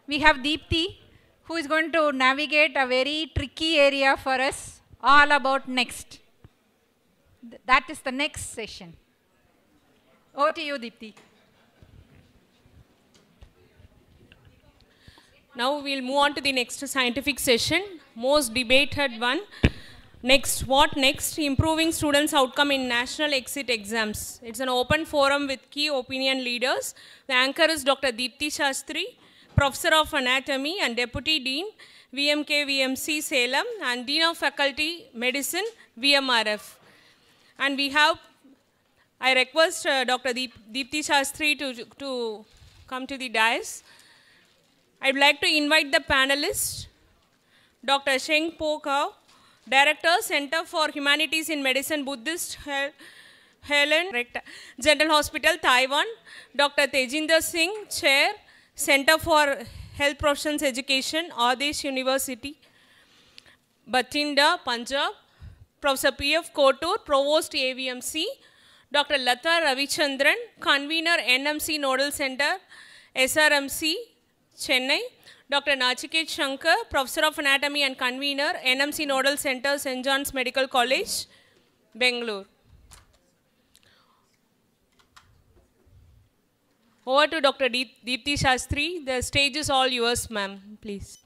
we have Deepti, who is going to navigate a very tricky area for us, all about next. That is the next session. Over to you, Deepti. Now we'll move on to the next scientific session, most debated one. Next, what next? Improving students' outcome in national exit exams. It's an open forum with key opinion leaders. The anchor is Dr. Deepti Shastri, Professor of Anatomy and Deputy Dean, KVMC Salem, and Dean of Faculty Medicine, VMRF. And we have, I request Dr. Deepti Shastri to come to the dais. I'd like to invite the panelists, Dr. Sheng-Po, Director, Center for Humanities in Medicine, Buddhist, Hualien, General Hospital, Taiwan, Dr. Tejinder Singh, Chair, Center for Health Professions Education, Adesh University, Bathinda, Punjab, Professor P.F. Kotur, Provost, AVMC, Dr. Latha, Ravichandran, Convenor, NMC Nodal Center, SRMC, Chennai, Dr. Nachiket, Shankar, Professor of Anatomy and Convenor, NMC Nodal Center, St. John's Medical College, Bengaluru. Over to Dr. Deepti Shastri. The stage is all yours, ma'am, please.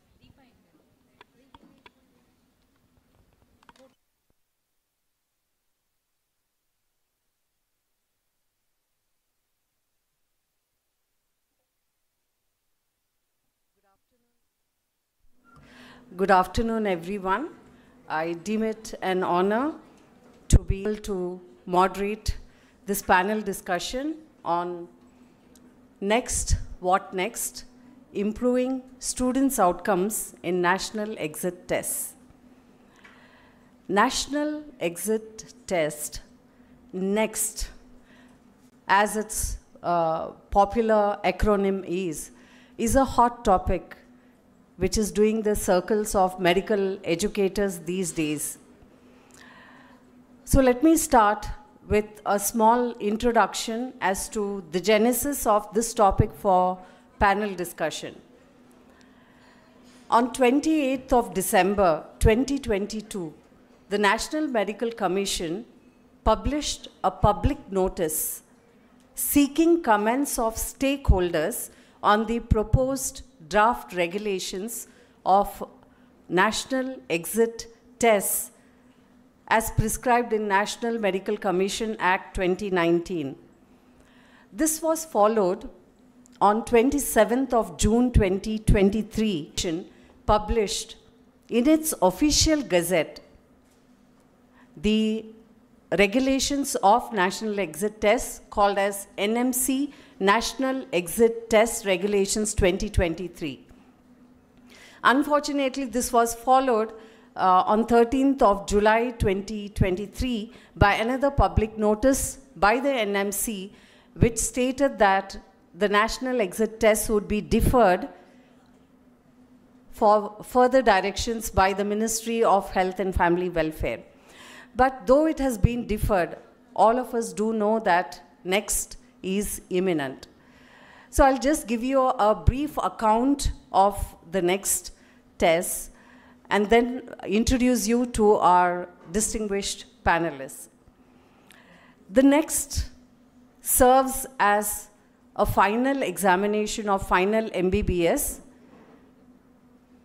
Good afternoon, everyone. I deem it an honor to be able to moderate this panel discussion on next, what next, improving students' outcomes in national exit tests. National exit test, NEXT, as its popular acronym is a hot topic which is doing the circles of medical educators these days. So let me start with a small introduction as to the genesis of this topic for panel discussion. On 28th of December 2022, the National Medical Commission published a public notice seeking comments of stakeholders on the proposed draft regulations of national exit tests as prescribed in National Medical Commission Act 2019. This was followed on 27th of June 2023, published in its official gazette the regulations of national exit tests called as NMC National Exit Test Regulations 2023. Unfortunately, this was followed on 13th of July 2023 by another public notice by the NMC, which stated that the national exit test would be deferred for further directions by the Ministry of Health and Family Welfare. But though it has been deferred, all of us do know that next is imminent. So I'll just give you a brief account of the next test and then introduce you to our distinguished panelists. The next serves as a final examination of final MBBS.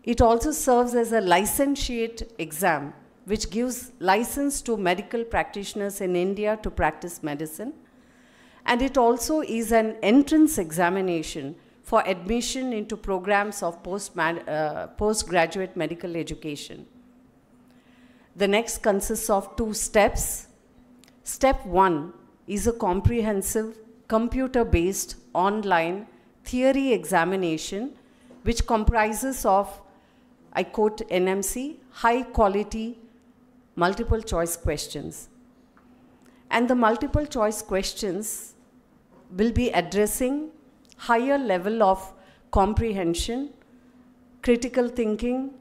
It also serves as a licentiate exam, which gives license to medical practitioners in India to practice medicine. And it also is an entrance examination for admission into programs of postgraduate medical education. The next consists of 2 steps. Step 1 is a comprehensive computer-based online theory examination which comprises of, I quote NMC, high-quality multiple choice questions. And the multiple choice questions will be addressing higher level of comprehension, critical thinking,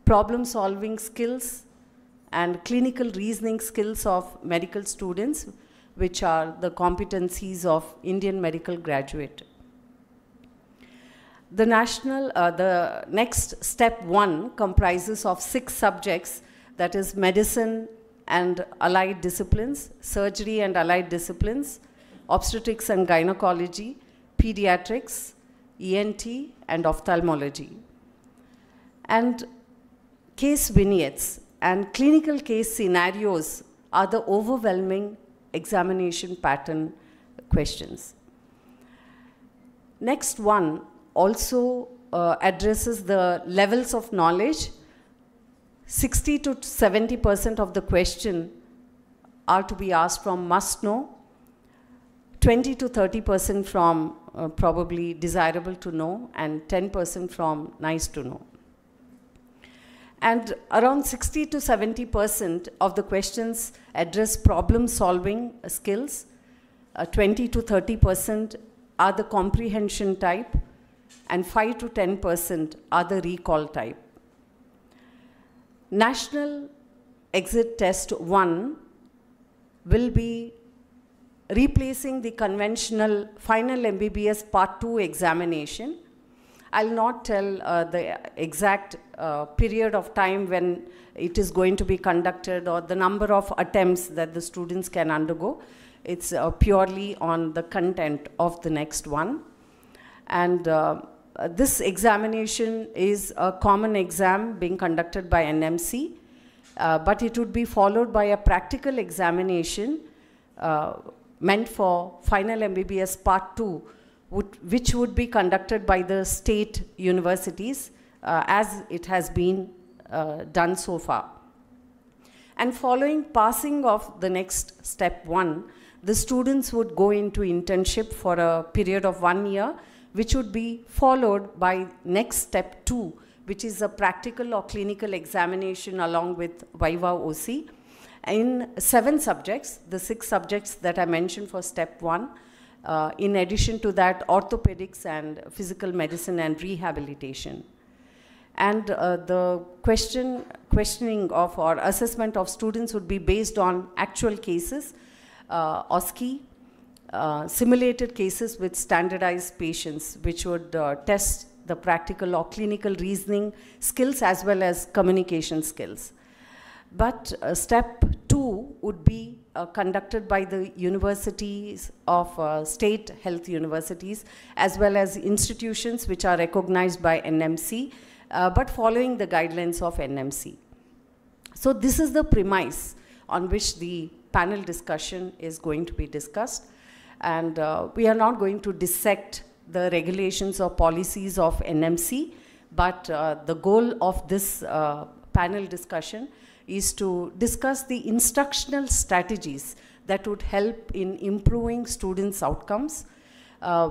problem solving skills, and clinical reasoning skills of medical students, which are the competencies of Indian medical graduate. The next step 1 comprises of 6 subjects, that is medicine and allied disciplines, surgery and allied disciplines, obstetrics and gynecology, pediatrics, ENT, and ophthalmology. And case vignettes and clinical case scenarios are the overwhelming examination pattern questions. Next one also addresses the levels of knowledge. 60 to 70% of the question are to be asked from must know, 20 to 30% from probably desirable to know, and 10% from nice to know. And around 60 to 70% of the questions address problem solving skills, 20 to 30% are the comprehension type, and 5 to 10% are the recall type. National Exit Test 1 will be replacing the conventional final MBBS Part 2 examination. I'll not tell the exact period of time when it is going to be conducted or the number of attempts that the students can undergo. It's purely on the content of the next one. And this examination is a common exam being conducted by NMC, but it would be followed by a practical examination meant for final MBBS Part 2, which would be conducted by the state universities as it has been done so far. And following passing of the next step 1, the students would go into internship for a period of 1 year, which would be followed by next step 2, which is a practical or clinical examination along with Viva OC in 7 subjects, the 6 subjects that I mentioned for step 1. In addition to that, orthopedics and physical medicine and rehabilitation. And the questioning of or assessment of students would be based on actual cases, OSCE, simulated cases with standardized patients, which would test the practical or clinical reasoning skills as well as communication skills. But step 2 would be conducted by the universities of state health universities as well as institutions which are recognized by NMC, but following the guidelines of NMC. So this is the premise on which the panel discussion is going to be discussed. And we are not going to dissect the regulations or policies of NMC, but the goal of this panel discussion is to discuss the instructional strategies that would help in improving students' outcomes.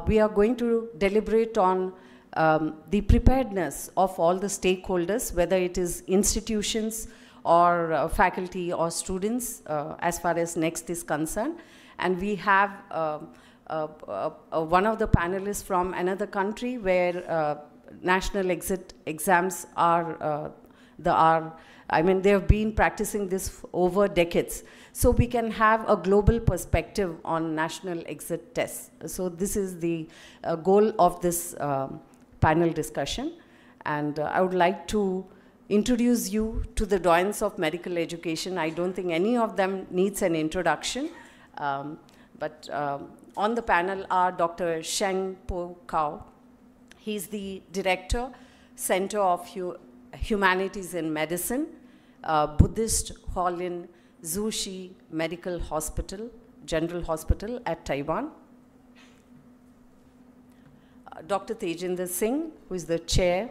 We are going to deliberate on the preparedness of all the stakeholders, whether it is institutions or faculty or students, as far as next is concerned. And we have one of the panelists from another country where national exit exams are, I mean, they have been practicing this over decades. So we can have a global perspective on national exit tests. So this is the goal of this panel discussion. And I would like to introduce you to the doyens of medical education. I don't think any of them needs an introduction. But on the panel are Dr. Sheng-Po. He's the Director, Center of Humanities in Medicine, Buddhist Hualien Zushi Medical Hospital, General Hospital at Taiwan. Dr. Tejinder Singh, who is the Chair,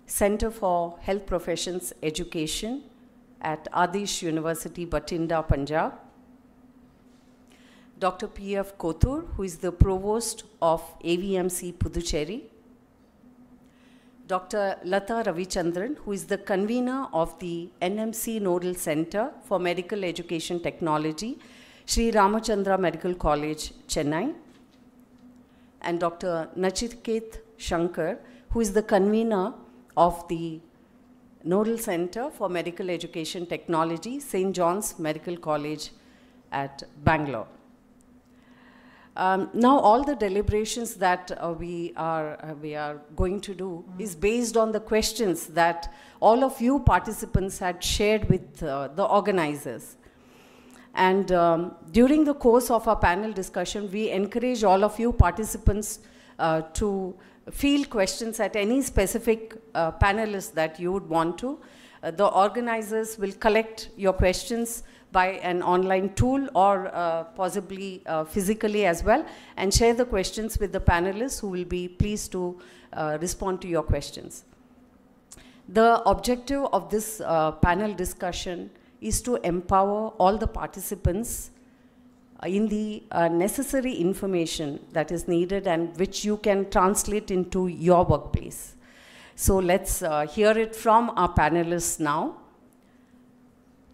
Center for Health Professions Education at Adesh University, Bathinda, Punjab. Dr. P.F. Kotur, who is the Provost of AVMC, Puducherry. Dr. Latha Ravichandran, who is the Convenor of the NMC Nodal Center for Medical Education Technology, Sri Ramachandra Medical College, Chennai. And Dr. Nachiket Shankar, who is the Convenor of the Nodal Center for Medical Education Technology, St. John's Medical College at Bangalore. Now all the deliberations that we are going to do is based on the questions that all of you participants had shared with the organizers. And during the course of our panel discussion, we encourage all of you participants to field questions at any specific panelist that you would want to. The organizers will collect your questions by an online tool or possibly physically as well, and share the questions with the panelists who will be pleased to respond to your questions. The objective of this panel discussion is to empower all the participants in the necessary information that is needed and which you can translate into your workplace. So let's hear it from our panelists now.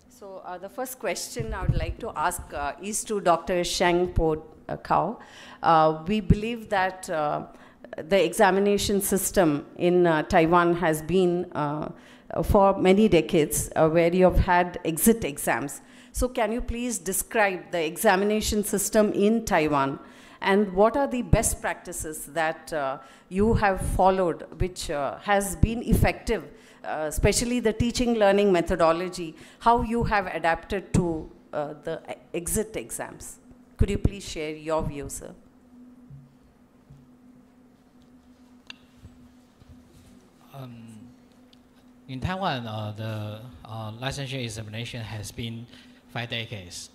So the first question I would like to ask is to Dr. Sheng-Po. We believe that the examination system in Taiwan has been for many decades where you have had exit exams. So can you please describe the examination system in Taiwan, and what are the best practices that you have followed which has been effective, especially the teaching learning methodology, how you have adapted to the exit exams? Could you please share your view, sir? In Taiwan, the licensure examination has been 5 decades.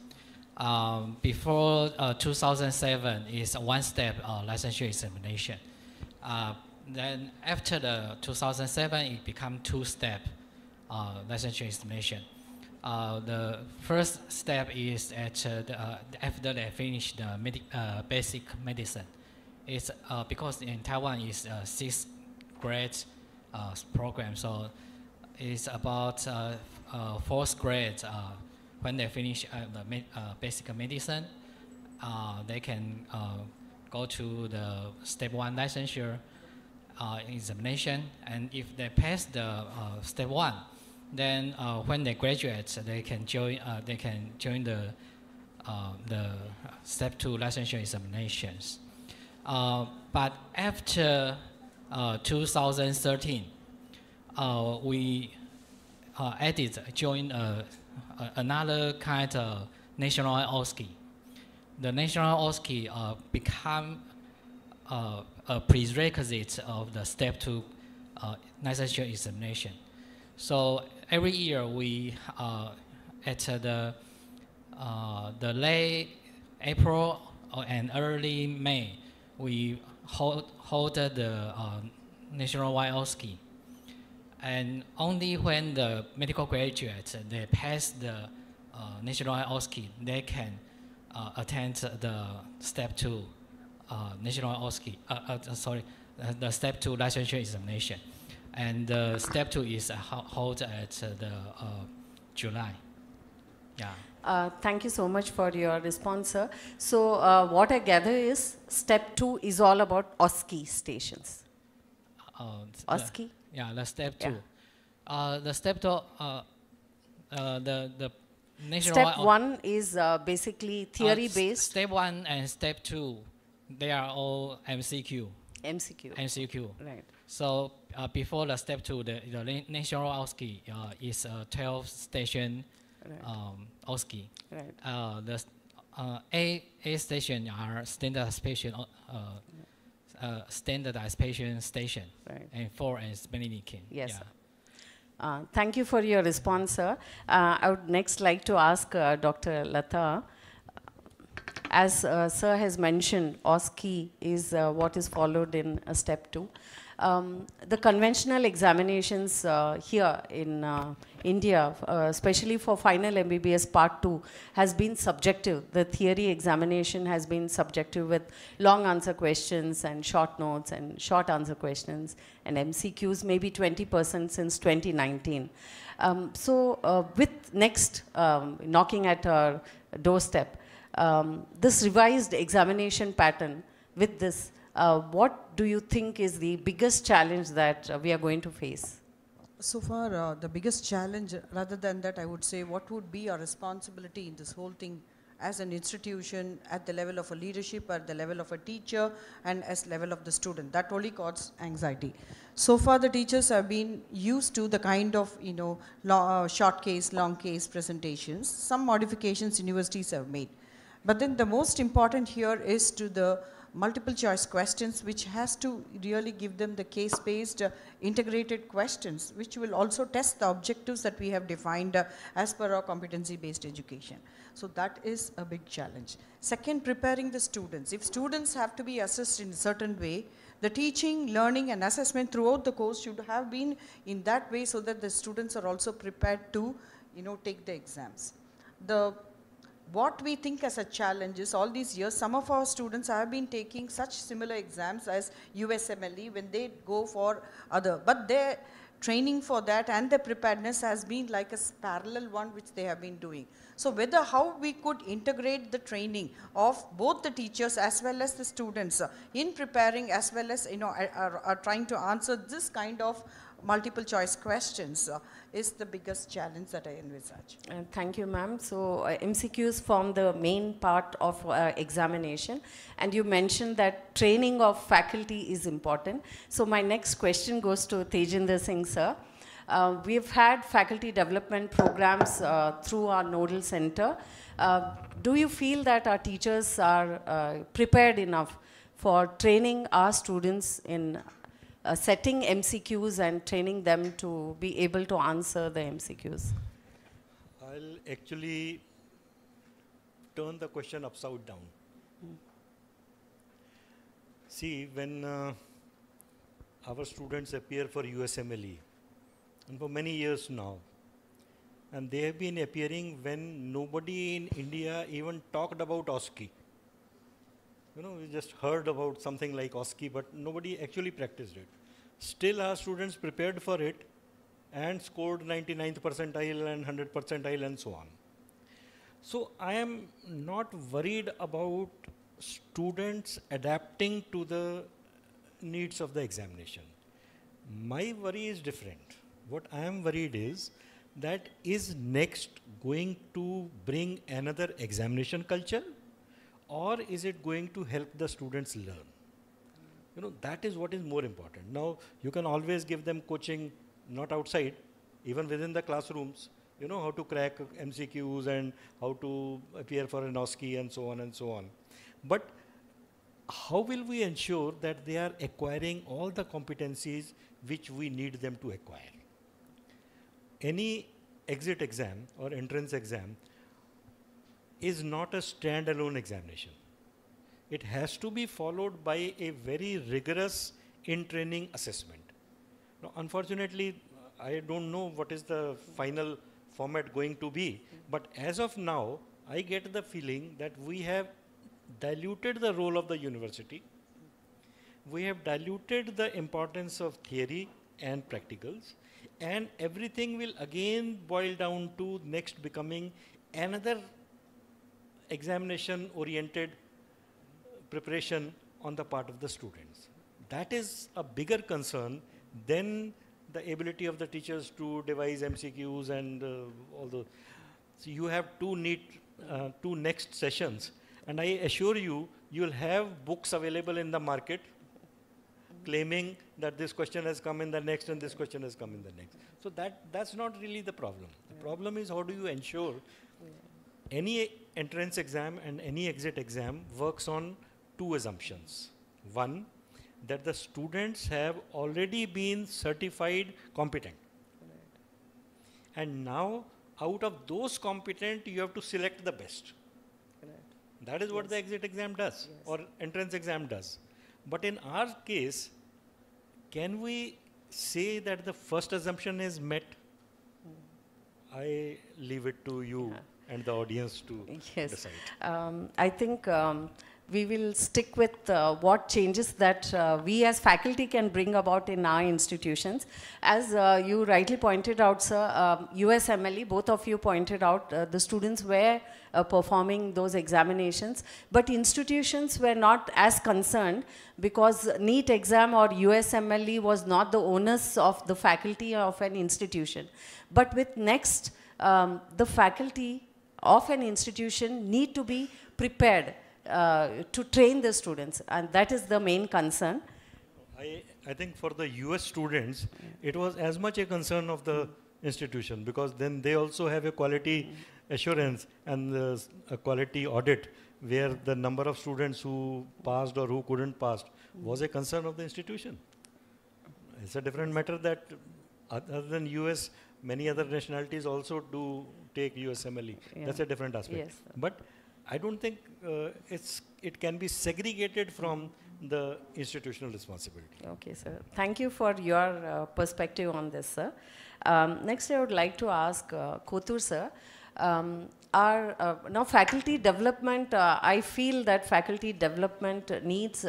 Before 2007 is a one-step licensure examination. Then after the 2007, it became two-step licensure examination. The first step is at after they finish the basic medicine. It's because in Taiwan it's a 6th grade program, so it's about 4th grade. When they finish the basic medicine, they can go to the step 1 licensure examination, and if they pass the step 1, then when they graduate, they can join the step 2 licensure examinations. But after 2013, we joined another kind of national OSCE. The national OSCE become a prerequisite of the step 2 licensure examination. So every year we at the late April and early May, we hold the nationwide OSCE. And only when the medical graduates they pass the national OSCE, they can attend the step 2 national OSCE. The step 2 licensure examination, and the step 2 is held at the July. Yeah. Thank you so much for your response, sir. So what I gather is step 2 is all about OSCE stations. OSCE? Yeah, the step 2. Yeah. The step 2, the national. Step 1 is basically theory-based. Step 1 and step 2, they are all MCQ. MCQ. Right. So before the step 2, the national OSCE is a 12-station OSCE. Right. The A station are standardized patient station, right. And 4 is Benediction. Yes. Yeah. Thank you for your response, sir. I would next like to ask Dr. Latha. As sir has mentioned, OSCE is what is followed in step 2. The conventional examinations here in India, especially for final MBBS Part 2, has been subjective. The theory examination has been subjective with long answer questions and short notes and short answer questions, and MCQs maybe 20% since 2019. With next knocking at our doorstep, this revised examination pattern with this, what do you think is the biggest challenge that we are going to face? So far, the biggest challenge, rather than that, I would say what would be our responsibility in this whole thing as an institution, at the level of a leadership, at the level of a teacher, and as level of the student. That only causes anxiety. So far, the teachers have been used to the kind of, short case, long case presentations. Some modifications universities have made. But then the most important here is to the multiple choice questions, which has to really give them the case-based integrated questions, which will also test the objectives that we have defined as per our competency-based education. So that is a big challenge. Second, preparing the students. If students have to be assessed in a certain way, the teaching, learning and assessment throughout the course should have been in that way so that the students are also prepared to, take the exams. What we think as a challenge is all these years, some of our students have been taking such similar exams as USMLE when they go for other, but their training for that and their preparedness has been like a parallel one which they have been doing. So how we could integrate the training of both the teachers as well as the students in preparing as well as, are trying to answer this kind of multiple choice questions is the biggest challenge that I envisage. Thank you, ma'am. So MCQs form the main part of examination, and you mentioned that training of faculty is important. So my next question goes to Tejinder Singh, sir. We've had faculty development programs through our Nodal Center. Do you feel that our teachers are prepared enough for training our students in setting MCQs and training them to be able to answer the MCQs? I'll actually turn the question upside down. See, when our students appear for USMLE, and for many years now, and they have been appearing when nobody in India even talked about OSCE. We just heard about something like OSCE, but nobody actually practiced it. Still, our students prepared for it and scored 99th percentile and 100th percentile and so on. So I am not worried about students adapting to the needs of the examination. My worry is different. What I am worried is that is next going to bring another examination culture, or is it going to help the students learn? That is what is more important. Now, you can always give them coaching, not outside, even within the classrooms, how to crack MCQs and how to appear for an OSCE and so on and so on. But how will we ensure that they are acquiring all the competencies which we need them to acquire? Any exit exam or entrance exam is not a standalone examination. It has to be followed by a very rigorous in-training assessment. Now, unfortunately, I don't know what is the final format going to be, but as of now, I get the feeling that we have diluted the role of the university. We have diluted the importance of theory and practicals, and everything will again boil down to next becoming another examination-oriented preparation on the part of the students. That is a bigger concern than the ability of the teachers to devise MCQs and all the. So you have two next sessions, and I assure you, you will have books available in the market claiming that this question has come in the next and this question has come in the next. So that's not really the problem. The problem is how do you ensure any entrance exam and any exit exam works on two assumptions. One, that the students have already been certified competent. Right. And now, out of those competent, you have to select the best. Right. That is what the exit exam does, or entrance exam does. But in our case, can we say that the first assumption is met? I leave it to you and the audience to decide. I think we will stick with what changes that we as faculty can bring about in our institutions. As you rightly pointed out, sir, USMLE, both of you pointed out, the students were performing those examinations, but institutions were not as concerned because NEET exam or USMLE was not the onus of the faculty of an institution. But with NEXT, the faculty of an institution need to be prepared to train the students, and that is the main concern. I think for the US students, it was as much a concern of the institution, because then they also have a quality assurance and a quality audit where the number of students who passed or who couldn't pass was a concern of the institution. It's a different matter that other than US, many other nationalities also do take USMLE. Yeah. That's a different aspect. Yes, but I don't think it can be segregated from the institutional responsibility. Okay, sir. Thank you for your perspective on this, sir. Next, I would like to ask Kotur, sir. Now faculty development, I feel that faculty development needs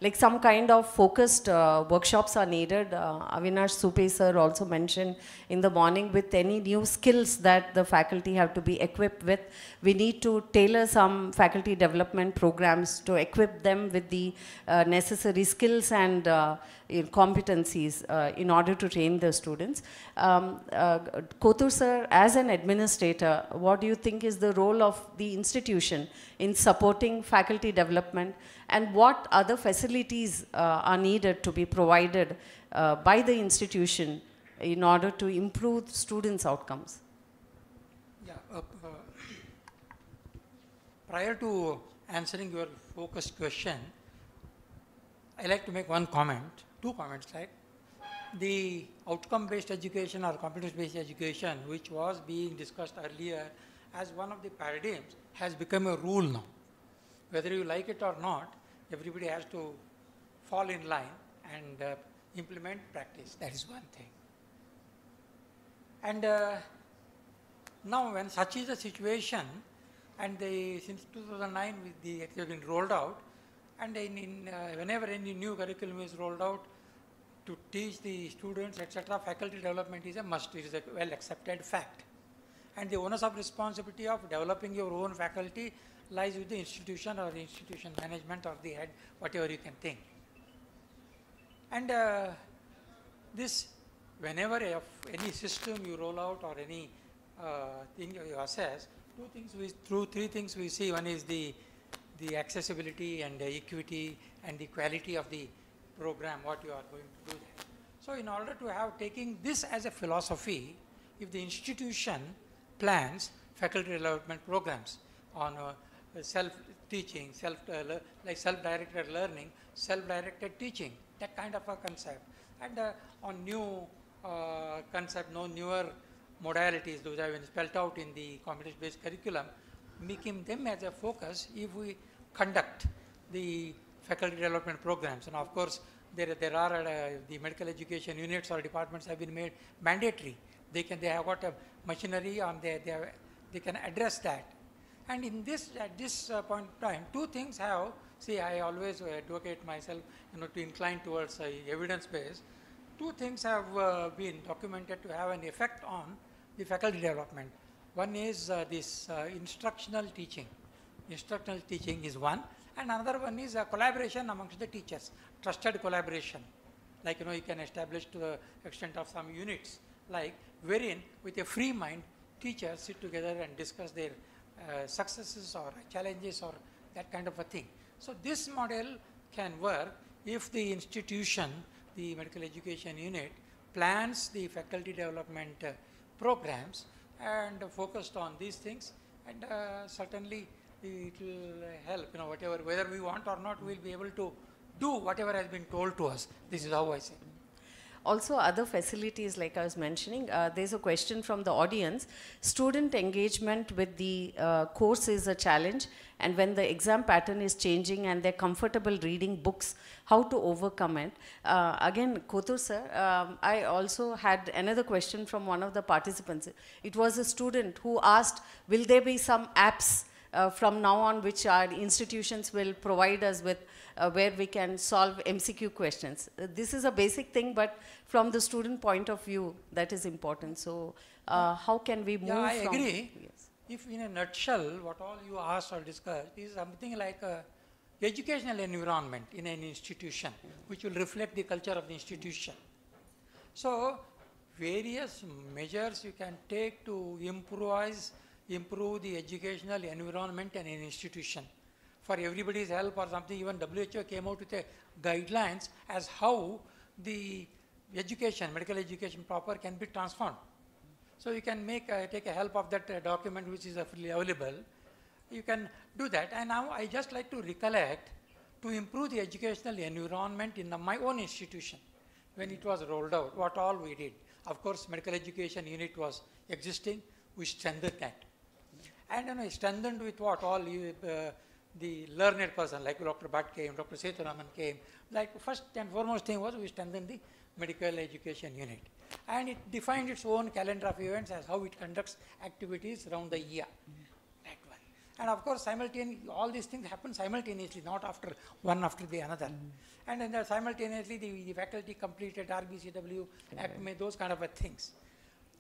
like some kind of focused workshops are needed. Avinash Supe sir also mentioned in the morning, with any new skills that the faculty have to be equipped with, we need to tailor some faculty development programs to equip them with the necessary skills and competencies in order to train the students. Kotur sir, as an administrator, what do you think is the role of the institution in supporting faculty development, and what other facilities are needed to be provided by the institution in order to improve students' outcomes? Yeah, prior to answering your focused question, I like to make one comment, two comments, right? The outcome-based education or competence-based education, which was being discussed earlier as one of the paradigms, has become a rule now. Whether you like it or not, everybody has to fall in line and implement practice. That is one thing. And now when such is the situation, and since 2009 it has been rolled out, and whenever any new curriculum is rolled out to teach the students, etc., faculty development is a must. It is a well accepted fact. And the onus of responsibility of developing your own faculty lies with the institution or the institution management or the head, whatever you can think. And this, whenever any system you roll out or any thing you assess, three things we see. One is the accessibility and the equity and the quality of the program, what you are going to do there. So in order to have taking this as a philosophy, if the institution plans faculty development programs on self-teaching, like self-directed learning, self-directed teaching, that kind of a concept, and on new concept, newer modalities, those have been spelled out in the competence-based curriculum, making them as a focus if we conduct the faculty development programs. And of course, there are the medical education units or departments have been made mandatory. They have got a machinery on there, they can address that. And in this, at this point in time, two things have, see, I always advocate myself, to incline towards evidence-based. Two things have been documented to have an effect on the faculty development. One is this instructional teaching. Instructional teaching is one, and another one is collaboration amongst the teachers, trusted collaboration. Like, you can establish to the extent of some units, like wherein with a free mind, teachers sit together and discuss their successes or challenges or that kind of a thing. So this model can work if the institution, the medical education unit, plans the faculty development programs and focused on these things, and certainly it will help, whatever, whether we want or not, we will be able to do whatever has been told to us. This is how I say. Also, other facilities, like I was mentioning, there's a question from the audience. Student engagement with the course is a challenge, and when the exam pattern is changing and they're comfortable reading books, how to overcome it? Again, Kotur sir, I also had another question from one of the participants. It was a student who asked, will there be some apps from now on which our institutions will provide us with, where we can solve MCQ questions? This is a basic thing, but from the student point of view, that is important. So how can we move from? I agree. Yes. If in a nutshell, what all you asked or discussed is something like a educational environment in an institution, which will reflect the culture of the institution. So various measures you can take to improvise improve the educational environment in an institution. For everybody's help or something, even WHO came out with a guidelines as how the education, medical education proper can be transformed. So you can take a help of that document which is freely available. You can do that. And now I just like to recollect to improve the educational environment in my own institution when it was rolled out, what all we did. Of course, medical education unit was existing, we strengthened that. And I strengthened with what all the learned person like Dr. Bhatt came, Dr. Seturaman came. Like first and foremost thing was we strengthened the medical education unit. And it defined its own calendar of events as how it conducts activities around the year. That one. And of course, simultaneously, all these things happen simultaneously, not after one after the another. And then simultaneously, the faculty completed RBCW, ACME, those kind of things.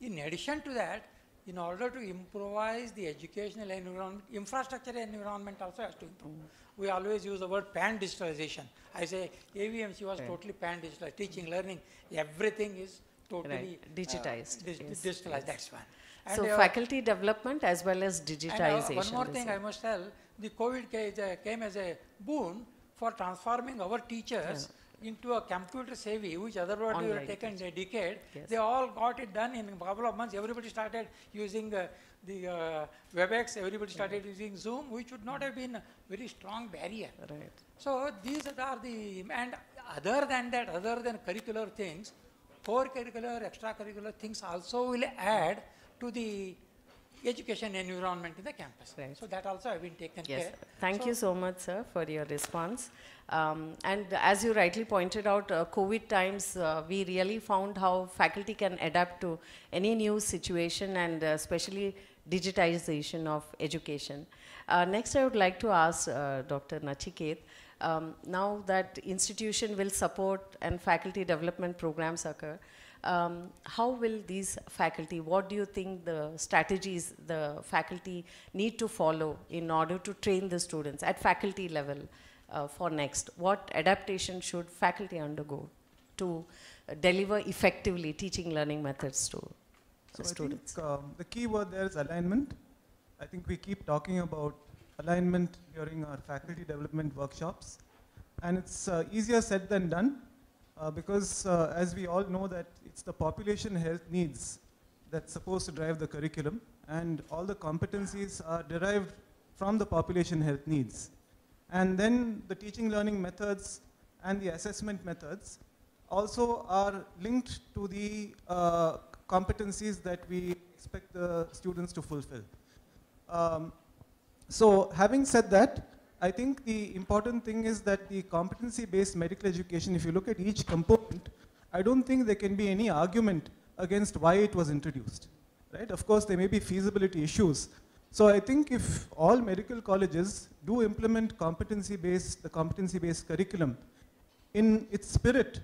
In addition to that, in order to improvise the educational environment, infrastructure environment also has to improve. We always use the word pan-digitalization. I say AVMC was totally pan-digitalized, teaching, learning, everything is totally digitized. Digitalized, that's one. And so faculty development as well as digitization. And one more thing I must tell, the COVID came as a boon for transforming our teachers into a computer savvy, which otherwise would have taken a decade. They all got it done in a couple of months. Everybody started using the WebEx, everybody started using Zoom, which would not have been a very strong barrier. Right. So these are the, and other than that, other than curricular things, core curricular, extracurricular things also will add to the education environment in the campus. Right. So that also have been taken care. Thank you so much, sir, for your response. And as you rightly pointed out, COVID times, we really found how faculty can adapt to any new situation and especially digitization of education. Next, I would like to ask Dr. Nachiket, now that institution will support and faculty development programs occur, how will these faculty, what do you think the strategies the faculty need to follow in order to train the students at faculty level for next? What adaptation should faculty undergo to deliver effectively teaching learning methods to students? I think the key word there is alignment. I think we keep talking about alignment during our faculty development workshops, and it's easier said than done. Because as we all know that it's the population health needs that's supposed to drive the curriculum, and all the competencies are derived from the population health needs. And then the teaching learning methods and the assessment methods also are linked to the competencies that we expect the students to fulfill. So having said that, I think the important thing is that the competency-based medical education, if you look at each component, I don't think there can be any argument against why it was introduced, right? Of course, there may be feasibility issues. So I think if all medical colleges do implement the competency-based curriculum in its spirit,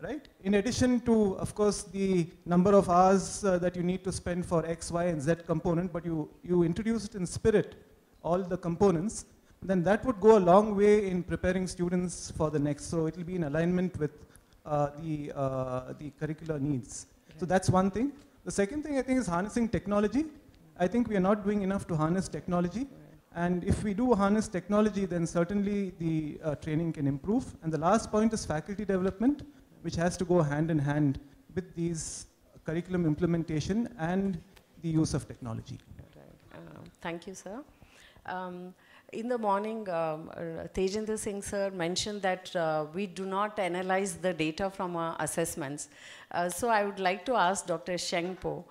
right? In addition to, of course, the number of hours that you need to spend for X, Y, and Z component, but you introduce it in spirit, all the components, then that would go a long way in preparing students for the next. So it will be in alignment with the curricular needs. Right. So that's one thing. The second thing I think is harnessing technology. I think we are not doing enough to harness technology. Right. And if we do harness technology, then certainly the training can improve. And the last point is faculty development, which has to go hand in hand with these curriculum implementation and the use of technology. Right. Thank you, sir. In the morning, Tejinder Singh sir mentioned that we do not analyze the data from our assessments. So I would like to ask Dr. Sheng-Po,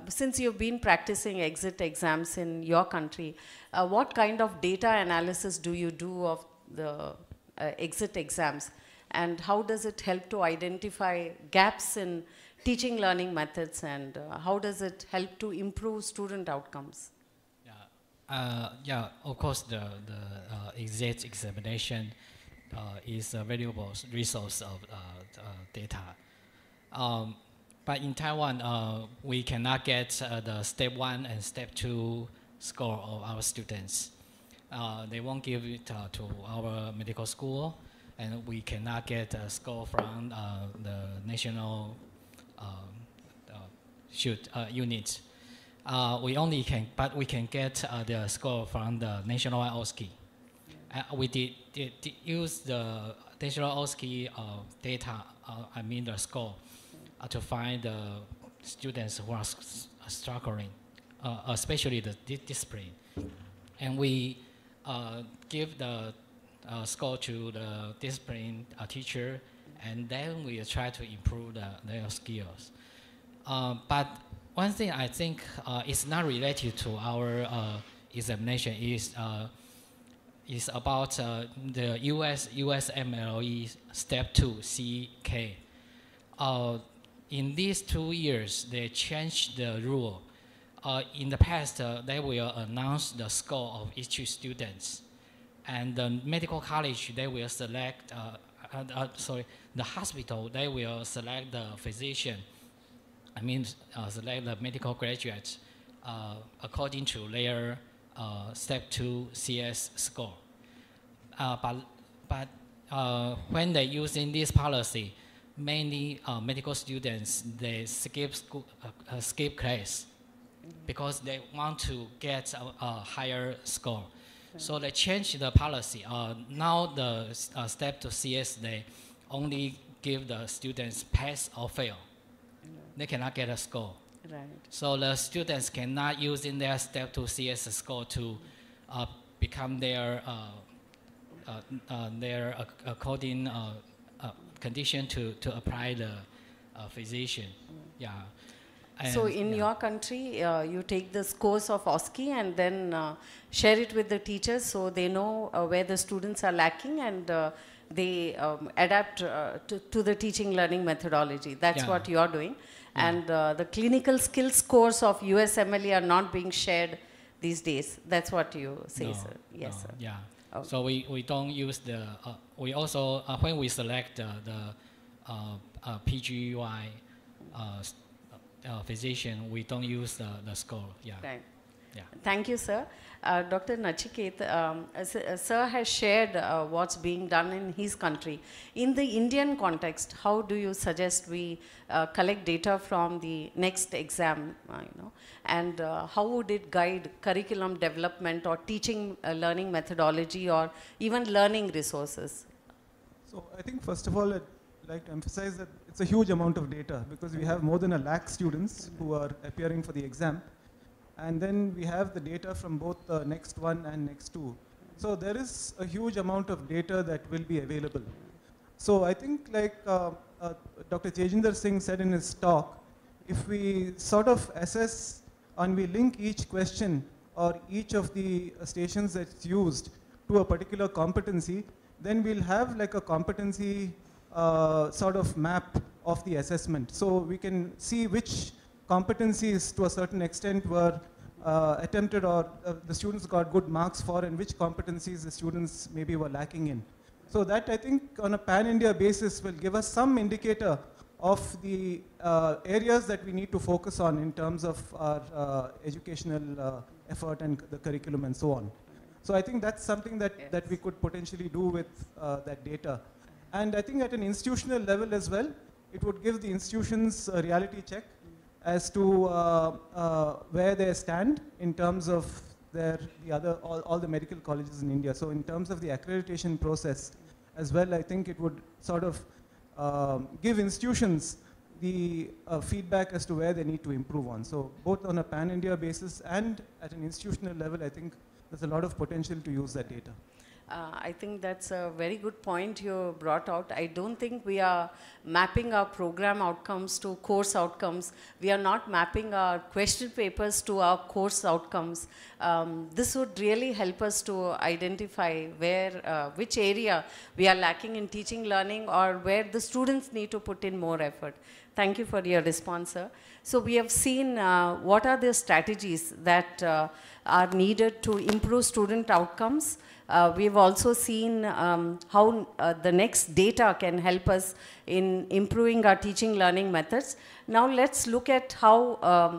since you've been practicing exit exams in your country, what kind of data analysis do you do of the exit exams? And how does it help to identify gaps in teaching learning methods, and how does it help to improve student outcomes? Yeah, of course, the exit examination is a valuable resource of data. But in Taiwan, we cannot get the step 1 and step 2 score of our students. They won't give it to our medical school, and we cannot get a score from the national unit. we can get the score from the nationwide OSCE. We did use the national OSCE data, I mean the score, to find the students who are struggling, especially the discipline. And we give the score to the discipline teacher, and then we try to improve their skills. But one thing I think is not related to our examination is about the USMLE Step 2 CK. In these 2 years, they changed the rule. In the past, they will announce the score of each student. And the medical college, they will select, the hospital, they will select the physician. I mean, select the medical graduates according to their Step 2 CS score. But when they're using this policy, many medical students, they skip class because they want to get a higher score. So they changed the policy. Now the Step 2 CS, they only give the students pass or fail. They cannot get a score. Right. So the students cannot use in their Step 2 CS score to become their according condition to apply the physician. Yeah. And so in your country, you take the scores of OSCE and then share it with the teachers so they know where the students are lacking, and they adapt to the teaching learning methodology. That's what you're doing. Yeah. And the clinical skills scores of USMLE are not being shared these days. That's what you say, sir. Yes, sir. Yeah. Okay. So we don't use the, we also, when we select the PGY physician, we don't use the score. Yeah. Right. Yeah. Thank you, sir. Dr. Nachiket, sir has shared what's being done in his country. In the Indian context, how do you suggest we collect data from the next exam, and how would it guide curriculum development or teaching learning methodology or even learning resources? So I think first of all, I'd like to emphasize that it's a huge amount of data because we have more than 1 lakh students who are appearing for the exam. And then we have the data from both the next one and next two. So there is a huge amount of data that will be available. So I think like Dr. Tejinder Singh said in his talk, if we sort of assess and we link each question or each of the stations that's used to a particular competency, then we'll have like a competency sort of map of the assessment. So we can see which competencies to a certain extent were attempted or the students got good marks for, and which competencies the students maybe were lacking in. So that I think on a pan-India basis will give us some indicator of the areas that we need to focus on in terms of our educational effort and the curriculum and so on. So I think that's something that, that we could potentially do with that data. And I think at an institutional level as well, it would give the institutions a reality check as to where they stand in terms of all the medical colleges in India. So in terms of the accreditation process as well, I think it would sort of give institutions the feedback as to where they need to improve on. So both on a pan-India basis and at an institutional level, I think there's a lot of potential to use that data. I think that's a very good point you brought out. I don't think we are mapping our program outcomes to course outcomes. We are not mapping our question papers to our course outcomes. This would really help us to identify where, which area we are lacking in teaching learning or where the students need to put in more effort. Thank you for your response, sir. So we have seen what are the strategies that are needed to improve student outcomes. We've also seen how the next data can help us in improving our teaching learning methods. Now let's look at how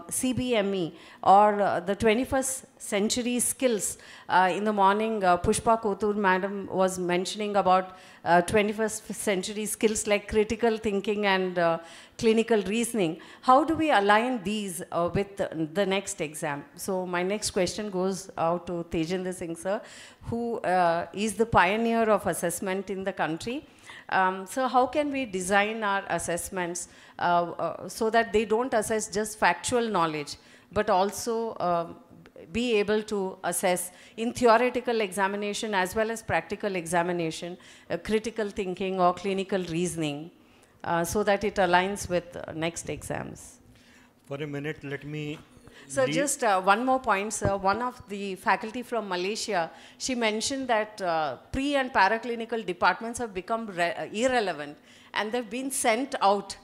CBME or the 21st century skills. In the morning, Pushpa Kotur madam was mentioning about 21st century skills like critical thinking and clinical reasoning. How do we align these with the next exam? So my next question goes out to Tejinder Singh sir, who is the pioneer of assessment in the country. So how can we design our assessments so that they don't assess just factual knowledge, but also be able to assess in theoretical examination as well as practical examination, critical thinking or clinical reasoning, so that it aligns with next exams? For a minute, let me... So just one more point, sir. One of the faculty from Malaysia, she mentioned that pre and paraclinical departments have become irrelevant and they've been sent out.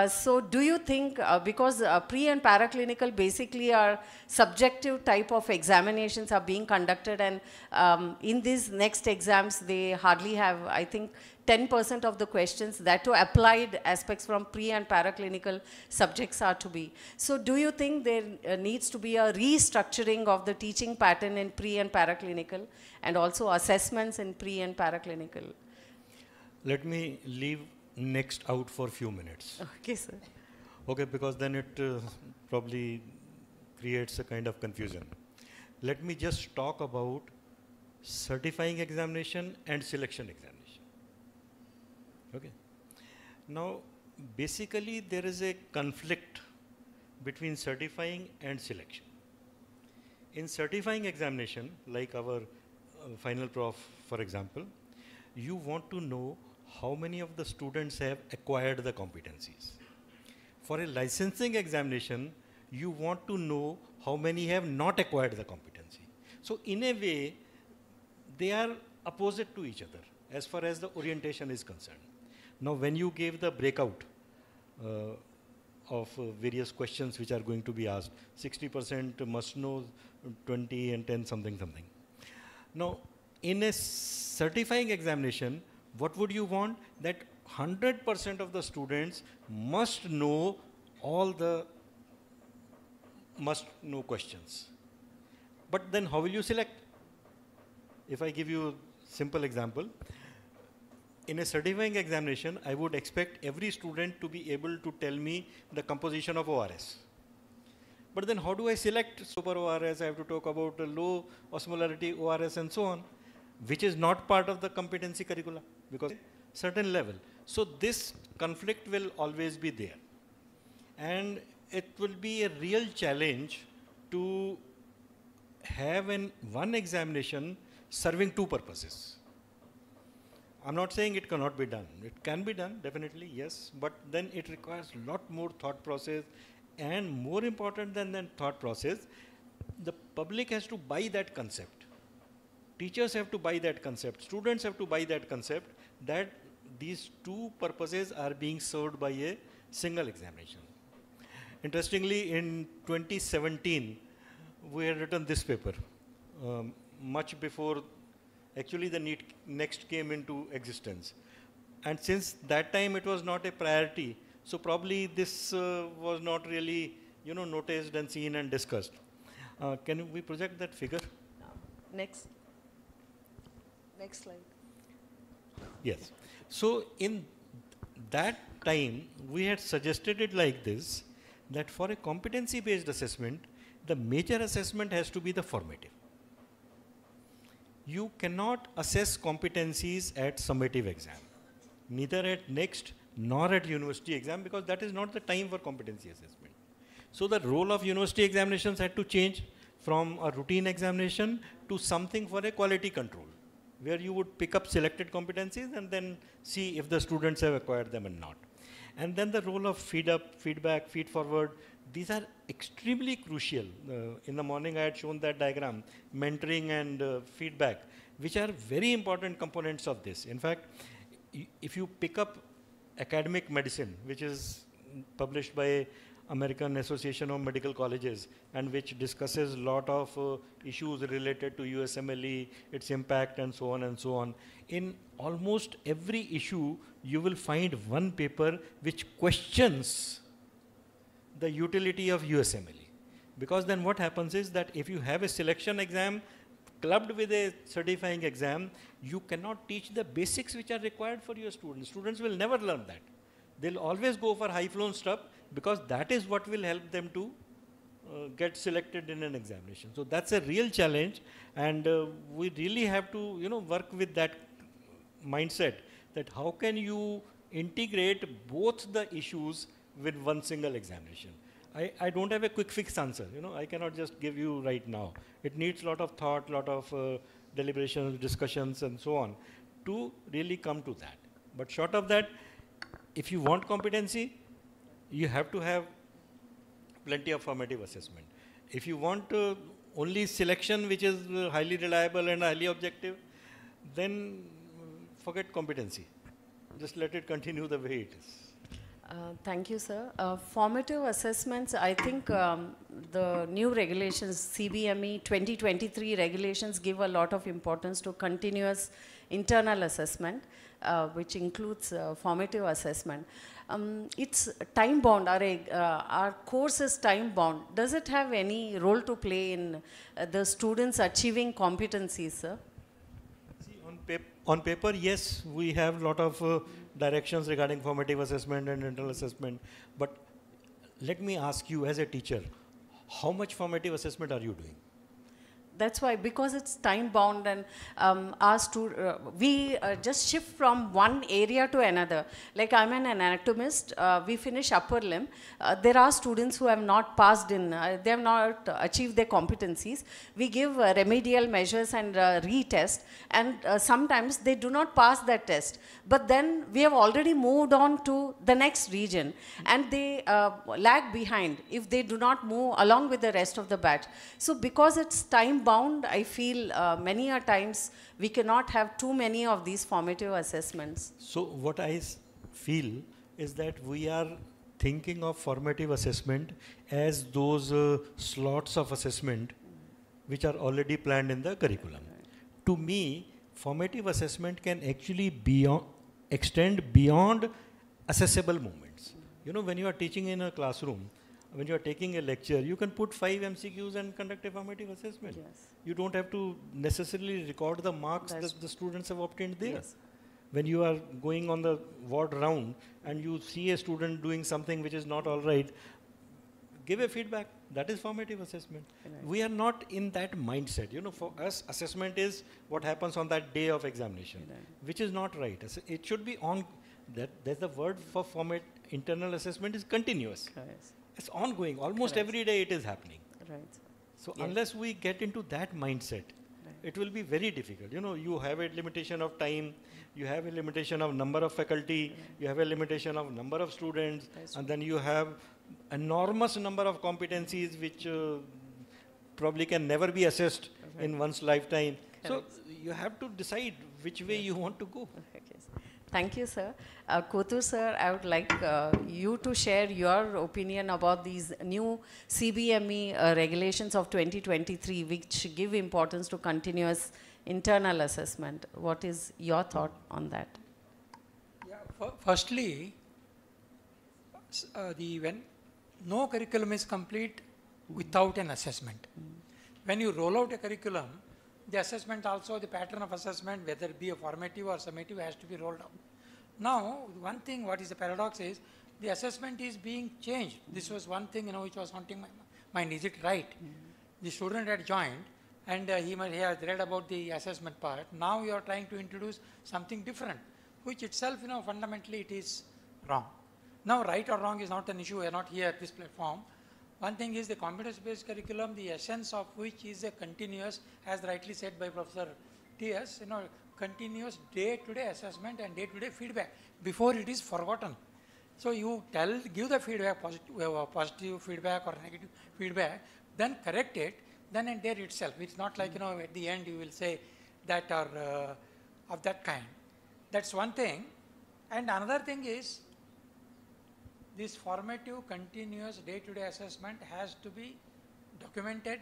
So do you think, because pre and paraclinical basically are subjective type of examinations are being conducted, and in these next exams they hardly have, I think, 10% of the questions that to applied aspects from pre and paraclinical subjects are to be. So do you think there needs to be a restructuring of the teaching pattern in pre and paraclinical and also assessments in pre and paraclinical? Let me leave next out for a few minutes. Okay, sir. Okay, because then it probably creates a kind of confusion. Let me just talk about certifying examination and selection examination. Okay. Now, basically there is a conflict between certifying and selection. In certifying examination, like our final prof, for example, you want to know how many of the students have acquired the competencies. For a licensing examination, you want to know how many have not acquired the competency. So in a way, they are opposite to each other as far as the orientation is concerned. Now, when you gave the breakout of various questions which are going to be asked, 60% must know, 20 and 10 something something. Now, in a certifying examination, what would you want? That 100% of the students must know all the must know questions. But then how will you select? If I give you a simple example, in a certifying examination, I would expect every student to be able to tell me the composition of ORS. But then how do I select super ORS? I have to talk about low osmolarity ORS and so on, which is not part of the competency curricula because certain level. So this conflict will always be there. And it will be a real challenge to have one examination serving two purposes. I'm not saying it cannot be done. It can be done, definitely, yes. But then it requires a lot more thought process. And more important than that thought process, the public has to buy that concept. Teachers have to buy that concept. Students have to buy that concept that these two purposes are being served by a single examination. Interestingly, in 2017, we had written this paper, much before actually the next came into existence. And since that time it was not a priority, so probably this was not really, noticed and seen and discussed. Can we project that figure? Next slide. Yes. So in that time, we had suggested it like this, that for a competency-based assessment, the major assessment has to be the formative. You cannot assess competencies at summative exam, neither at next nor at university exam, because that is not the time for competency assessment. So the role of university examinations had to change from a routine examination to something for a quality control, where you would pick up selected competencies and then see if the students have acquired them or not. And then the role of feedback, feed forward, these are extremely crucial. In the morning I had shown that diagram, mentoring and feedback, which are very important components of this. In fact, if you pick up academic medicine, which is published by American Association of Medical Colleges and which discusses a lot of issues related to USMLE, its impact and so on and so on. In almost every issue, you will find one paper which questions the utility of USMLE. Because then what happens is that if you have a selection exam clubbed with a certifying exam, you cannot teach the basics which are required for your students. Students will never learn that. They'll always go for high-flown stuff because that is what will help them to get selected in an examination. So that's a real challenge, and we really have to, work with that mindset, that how can you integrate both the issues with one single examination. I don't have a quick fix answer. I cannot just give you right now. It needs a lot of thought, lot of deliberations, discussions, and so on to really come to that. But short of that, if you want competency, you have to have plenty of formative assessment. If you want only selection which is highly reliable and highly objective, then forget competency. Just let it continue the way it is. Thank you, sir. Formative assessments, I think the new regulations, CBME 2023 regulations give a lot of importance to continuous internal assessment, which includes formative assessment. It's time bound, our course is time bound. Does it have any role to play in the students achieving competencies, sir? See, on paper, yes, we have a lot of directions regarding formative assessment and internal assessment. But let me ask you as a teacher, how much formative assessment are you doing? That's why, because it's time bound, and we just shift from one area to another. Like I'm an anatomist, we finish upper limb. There are students who have not passed in, they have not achieved their competencies. We give remedial measures and retest, and sometimes they do not pass that test. But then we have already moved on to the next region, and they lag behind if they do not move along with the rest of the batch. So because it's time bound, I feel many a times we cannot have too many of these formative assessments. So what I feel is that we are thinking of formative assessment as those slots of assessment which are already planned in the curriculum. To me, formative assessment can actually extend beyond accessible moments. When you are teaching in a classroom, when you are taking a lecture, you can put 5 MCQs and conduct a formative assessment. Yes. You don't have to necessarily record the marks that the students have obtained there. Yes. When you are going on the ward round and you see a student doing something which is not all right, give a feedback. That is formative assessment. Right. We are not in that mindset. For us, assessment is what happens on that day of examination, which is not right. It should be on, there's the word for internal assessment is continuous. Yes. It's ongoing. Almost every day it is happening. Right. So unless we get into that mindset, it will be very difficult. You have a limitation of time, you have a limitation of number of faculty, you have a limitation of number of students, and then you have enormous number of competencies which probably can never be assessed in one's lifetime. So you have to decide which way you want to go. Thank you, sir. Kotur, sir, I would like you to share your opinion about these new CBME regulations of 2023, which give importance to continuous internal assessment. What is your thought on that? Yeah, firstly, when no curriculum is complete without an assessment. When you roll out a curriculum, the assessment also, the pattern of assessment, whether it be a formative or summative, has to be rolled out. Now, one thing, what is the paradox is, the assessment is being changed. This was one thing, which was haunting my mind. Is it right? The student had joined, and he has read about the assessment part. Now you are trying to introduce something different, which itself, fundamentally it is wrong. Now, right or wrong is not an issue. We are not here at this platform. One thing is the competence-based curriculum, the essence of which is a continuous, as rightly said by Professor T.S., continuous day-to-day assessment and day-to-day feedback before it is forgotten. So you give the feedback, positive feedback or negative feedback, then correct it, then and there itself. It's not like, at the end you will say that or of that kind. That's one thing. And another thing is, this formative, continuous, day-to-day assessment has to be documented,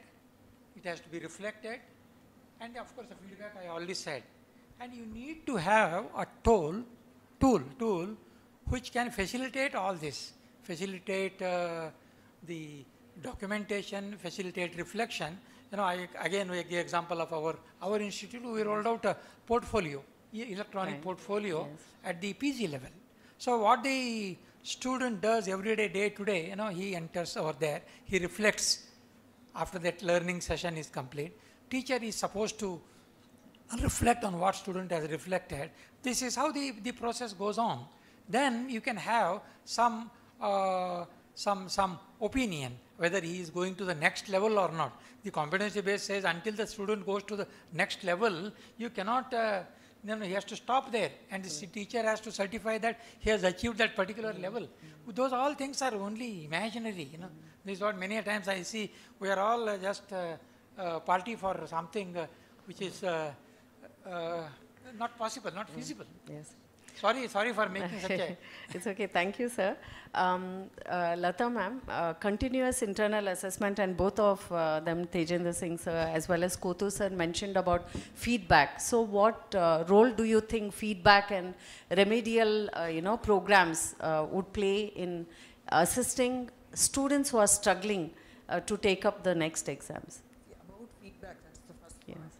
it has to be reflected, and of course the feedback I already said. And you need to have a tool which can facilitate all this, facilitate the documentation, facilitate reflection. Again, we give the example of our institute. We rolled out a portfolio, electronic portfolio at the PG level. So what the student does every day, day to day, he enters over there, he reflects after that learning session is complete. Teacher is supposed to reflect on what student has reflected. This is how the process goes on. Then you can have some opinion whether he is going to the next level or not. The competency base says until the student goes to the next level, you cannot, he has to stop there, and the teacher has to certify that he has achieved that particular level. Those all things are only imaginary. This is what many a times I see. We are all just party for something which is not possible, not feasible. Yes. Sorry for making such a... It's okay, thank you, sir. Latha ma'am, continuous internal assessment, and both of them, Tejinder Singh sir as well as Kotur sir, mentioned about feedback. So what role do you think feedback and remedial programs would play in assisting students who are struggling to take up the next exams? Yeah, about feedback, that's the first one. Yes.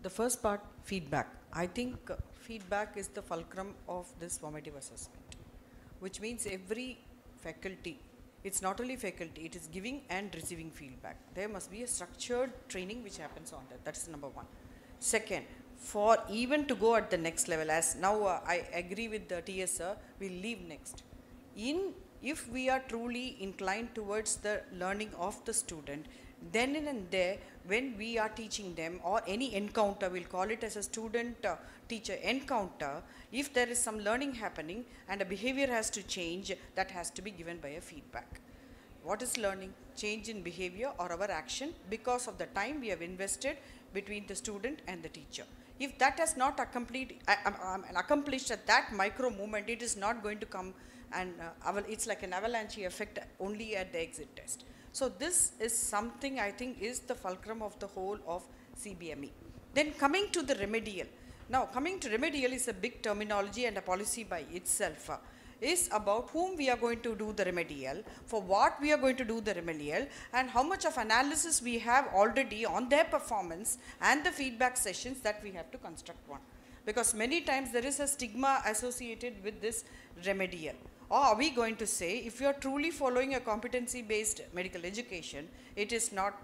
The first part, feedback. I think feedback is the fulcrum of this formative assessment, which means every faculty, it's not only faculty, it is giving and receiving feedback. There must be a structured training which happens on that. That's number one. Second, for even to go at the next level, as now I agree with the TS sir, we'll leave next. If we are truly inclined towards the learning of the student, then and there, when we are teaching them, or any encounter, we'll call it as a student-teacher encounter, if there is some learning happening and a behavior has to change, that has to be given by a feedback. What is learning? Change in behavior or our action because of the time we have invested between the student and the teacher. If that has not accomplished at that micro moment, it is not going to come, and it's like an avalanche effect only at the exit test. So this is something I think is the fulcrum of the whole of CBME. Then coming to the remedial. Now coming to remedial is a big terminology and a policy by itself. Is about whom we are going to do the remedial, for what we are going to do the remedial, and how much of analysis we have already on their performance and the feedback sessions that we have to construct one. Because many times there is a stigma associated with this remedial. Or are we going to say, if you are truly following a competency-based medical education, it is not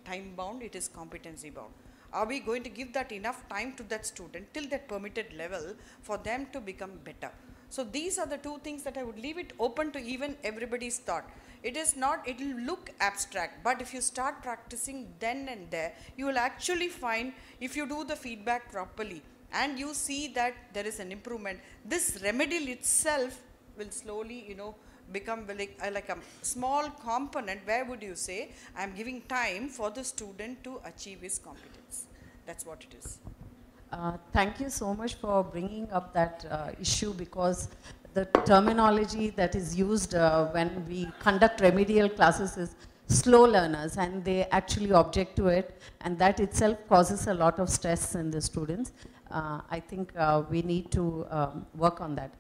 time-bound, it is competency-bound. Are we going to give that enough time to that student till that permitted level for them to become better? So these are the two things that I would leave it open to even everybody's thought. It is not, it will look abstract, but if you start practicing then and there, you will actually find, if you do the feedback properly and you see that there is an improvement, this remedial itself will slowly, become like a small component where would you say, I am giving time for the student to achieve his competence. That's what it is. Thank you so much for bringing up that issue, because the terminology that is used when we conduct remedial classes is slow learners, and they actually object to it, and that itself causes a lot of stress in the students. I think we need to work on that.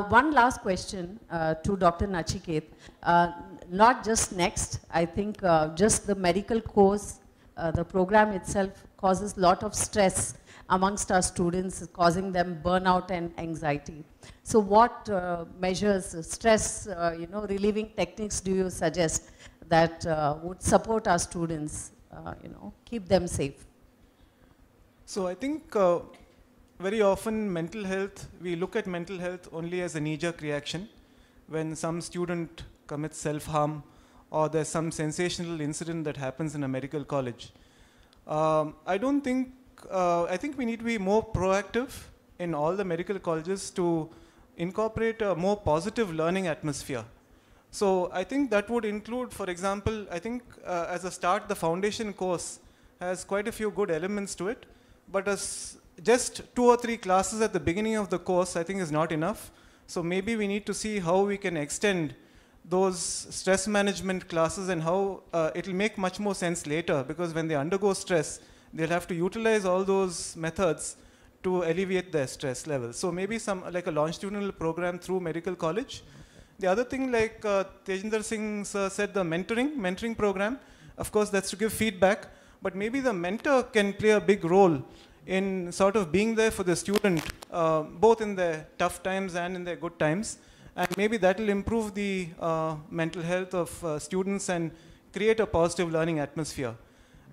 One last question to Dr. Nachiket. Not just next, I think just the medical course, the program itself causes a lot of stress amongst our students, causing them burnout and anxiety. So what measures, stress, relieving techniques do you suggest that would support our students, keep them safe? So I think very often mental health, we look at mental health only as a knee-jerk reaction. When some student commits self-harm or there's some sensational incident that happens in a medical college. I think we need to be more proactive in all the medical colleges to incorporate a more positive learning atmosphere. So I think that would include, for example, I think as a start, the foundation course has quite a few good elements to it, but as just 2 or 3 classes at the beginning of the course, I think is not enough. So maybe we need to see how we can extend those stress management classes and how it will make much more sense later, because when they undergo stress, they'll have to utilize all those methods to alleviate their stress levels. So maybe like a longitudinal program through medical college. The other thing, like Tejinder Singh said, the mentoring program, of course that's to give feedback, but maybe the mentor can play a big role in sort of being there for the student, both in their tough times and in their good times. And maybe that will improve the mental health of students and create a positive learning atmosphere.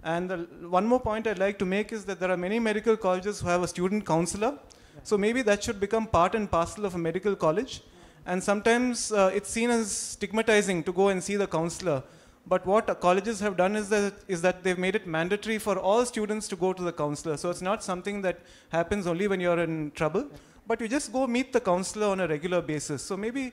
And one more point I'd like to make is that there are many medical colleges who have a student counselor. So maybe that should become part and parcel of a medical college. And sometimes it's seen as stigmatizing to go and see the counselor. But what colleges have done is that they've made it mandatory for all students to go to the counselor. So it's not something that happens only when you're in trouble, but you just go meet the counselor on a regular basis. So maybe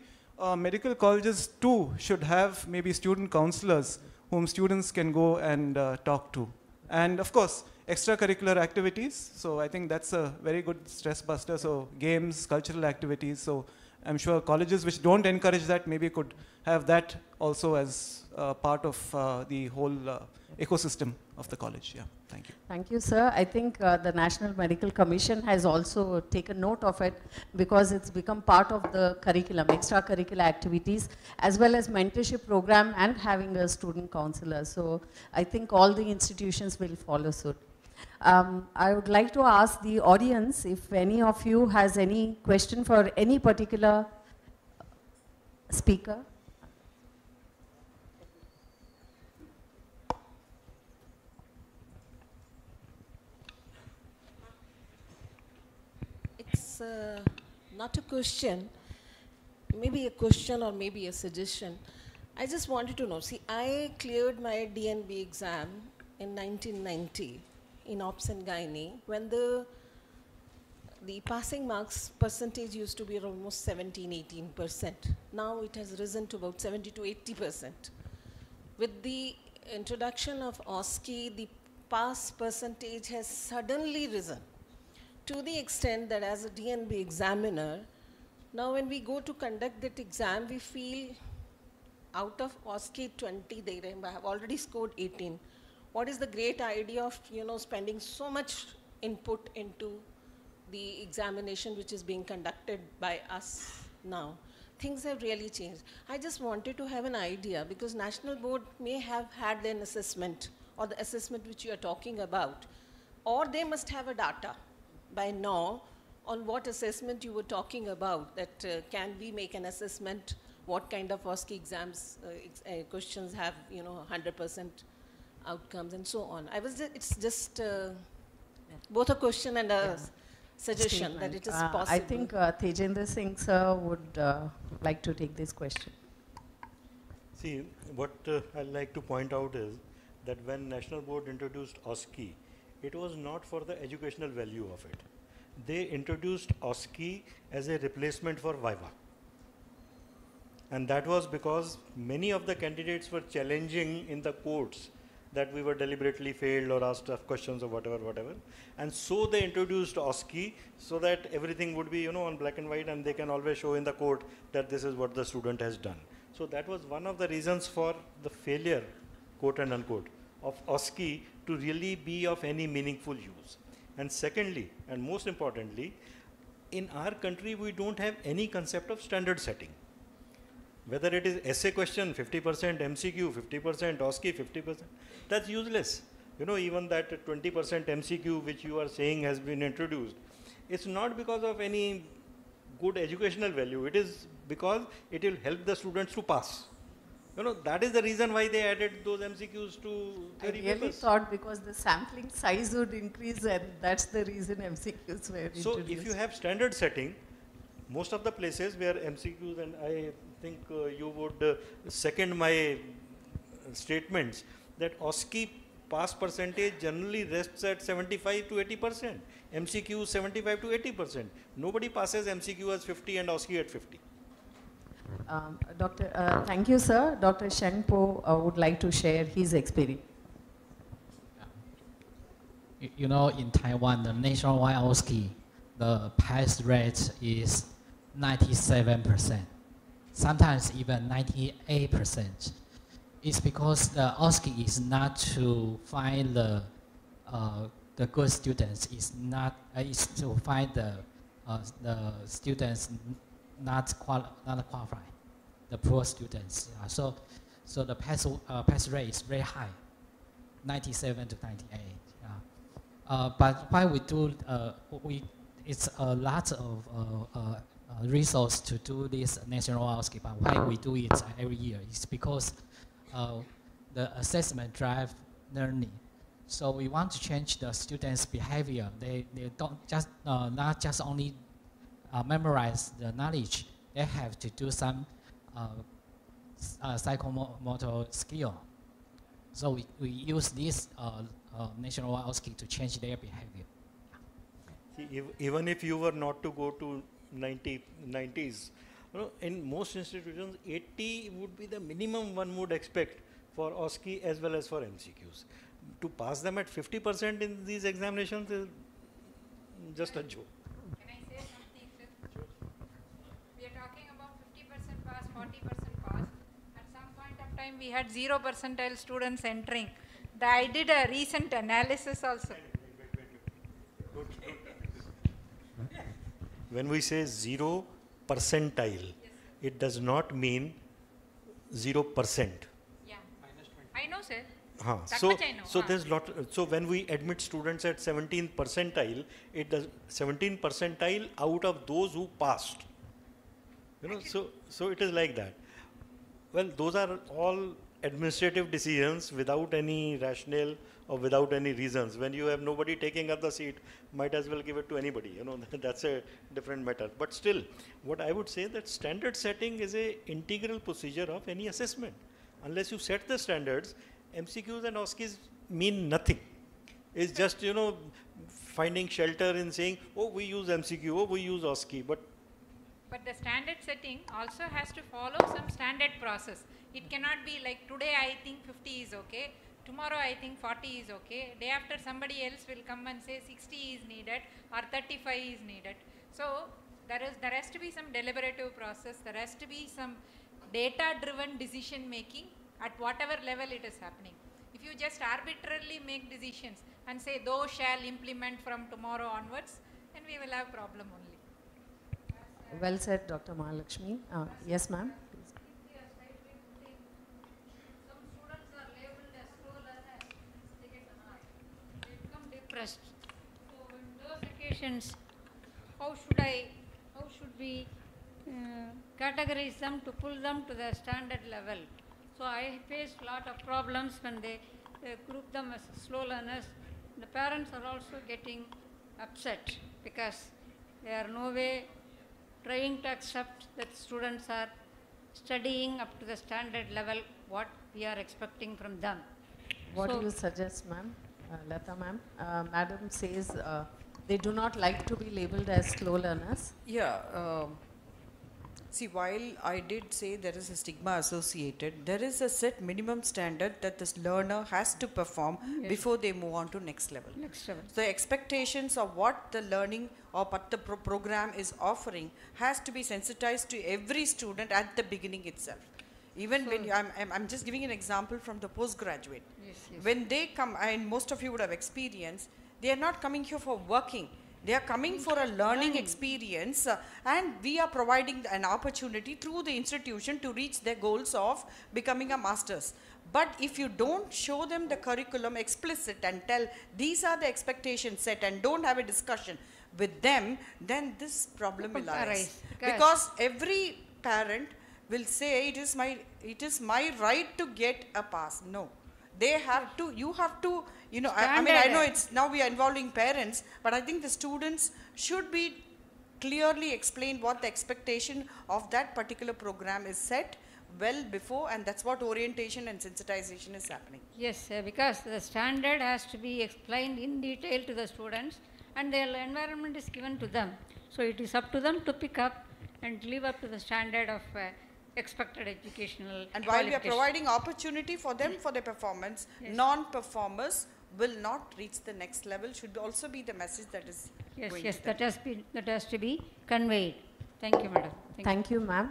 medical colleges too should have maybe student counselors whom students can go and talk to. And of course, extracurricular activities. So I think that's a very good stress buster. So games, cultural activities. So I'm sure colleges which don't encourage that maybe could have that also as part of the whole ecosystem of the college. Yeah, thank you. Thank you, sir. I think the National Medical Commission has also taken note of it because it's become part of the curriculum, extracurricular activities, as well as mentorship program and having a student counselor. So I think all the institutions will follow suit. I would like to ask the audience if any of you has any question for any particular speaker. It's not a question, maybe a question or maybe a suggestion. I just wanted to know, see, I cleared my DNB exam in 1990 in Ops and Gynae when the passing marks percentage used to be almost 17–18%. Now it has risen to about 70 to 80%. With the introduction of OSCE, the pass percentage has suddenly risen to the extent that as a DNB examiner, now when we go to conduct that exam, we feel out of OSCE 20, they have already scored 18. What is the great idea of, spending so much input into the examination which is being conducted by us now? Things have really changed. I just wanted to have an idea because National Board may have had an assessment or the assessment which you are talking about, or they must have a data by now on what assessment you were talking about, that can we make an assessment, what kind of OSCE exams, questions have, 100% outcomes and so on. It's just both a question and a suggestion Statement. that it is possible. I think Tejinder Singh sir would like to take this question. See, what I'd like to point out is that when National Board introduced OSCE, it was not for the educational value of it. They introduced OSCE as a replacement for Viva. And that was because many of the candidates were challenging in the courts that we were deliberately failed or asked tough questions or whatever. And so they introduced OSCE so that everything would be, on black and white, and they can always show in the court that this is what the student has done. So that was one of the reasons for the failure, quote and unquote, of OSCE to really be of any meaningful use. And secondly, and most importantly, in our country, we don't have any concept of standard setting. Whether it is essay question, 50%, MCQ, 50%, OSCE, 50%, that's useless. Even that 20% MCQ which you are saying has been introduced, it's not because of any good educational value. It is because it will help the students to pass. That is the reason why they added those MCQs to theory I really papers. thought because the sampling size would increase and that's the reason MCQs were introduced. So if you have standard setting, most of the places where MCQs, and I think you would second my statements, that OSCE pass percentage generally rests at 75 to 80%. MCQ 75 to 80%. Nobody passes MCQ as 50 and OSCE at 50. Thank you, sir. Dr. Sheng-Po would like to share his experience. In Taiwan, the nationwide OSCE, the pass rate is 97%, sometimes even 98%. It's because the OSCE is not to find the good students. It's to find the students not qualified, the poor students. So the pass rate is very high. 97 to 98. But why we do, it's a lot of resource to do this national OSCE, but why we do it every year is because the assessment drive learning. So we want to change the students' behavior. They don't just, not just only memorize the knowledge, they have to do some psychomotor skill. So we use this national OSCE to change their behavior. See, even if you were not to go to 90s, you know, in most institutions, 80 would be the minimum one would expect for OSCE as well as for MCQs. To pass them at 50% in these examinations is just a joke. Can I say something, sir? Sure. We are talking about 50% pass, 40% pass. At some point of time, we had 0 percentile students entering. I did a recent analysis also. When we say 0 percentile, yes, it does not mean 0%. Yeah, I know, sir. So, much I know. So there's lot. So when we admit students at 17th percentile, it does 17th percentile out of those who passed. You know, so it is like that. Well, those are all administrative decisions without any rationale or without any reasons. When you have nobody taking up the seat, might as well give it to anybody. You know, that's a different matter. But still, what I would say that standard setting is a integral procedure of any assessment. Unless you set the standards, MCQs and OSCEs mean nothing. It's just, you know, finding shelter in saying, oh, we use MCQ, oh, we use OSCE, but the standard setting also has to follow some standard process. It cannot be like today I think 50 is okay, tomorrow I think 40 is okay, day after somebody else will come and say 60 is needed or 35 is needed. So there has to be some deliberative process, there has to be some data-driven decision making at whatever level it is happening. If you just arbitrarily make decisions and say those shall implement from tomorrow onwards, then we will have problem only. Well said, Dr. Mahalakshmi. Yes, ma'am. Some students are labeled as slow learners. They get an R. They become depressed. So in those occasions, how should we categorize them to pull them to the standard level? So I faced a lot of problems when they group them as slow learners. The parents are also getting upset because they are no way trying to accept that students are studying up to the standard level what we are expecting from them. What do you suggest, ma'am? Latha, ma'am? Madam says they do not like to be labeled as slow learners. Yeah. See, while I did say there is a stigma associated, there is a set minimum standard that this learner has to perform before they move on to next level. Next level. So the expectations of what the learning or what the program is offering has to be sensitized to every student at the beginning itself. Even so when I'm just giving an example from the postgraduate. Yes. When they come, and most of you would have experienced, they are not coming here for working. They are coming for a learning experience and we are providing an opportunity through the institution to reach their goals of becoming a master's. But if you don't show them the curriculum explicit and tell these are the expectations set and don't have a discussion with them, then this problem will arise. Because every parent will say it is my right to get a pass. No. They have to, you have to, you know, I mean, I know it's, now we are involving parents, but I think the students should be clearly explained what the expectation of that particular program is set well before, and that's what orientation and sensitization is happening. Yes, because the standard has to be explained in detail to the students and their environment is given to them. So it is up to them to pick up and live up to the standard of expected educational and while we are providing opportunity for them for their performance, non-performers will not reach the next level should also be the message that is going to them. That has to be conveyed. Thank you, madam. Thank you, ma'am.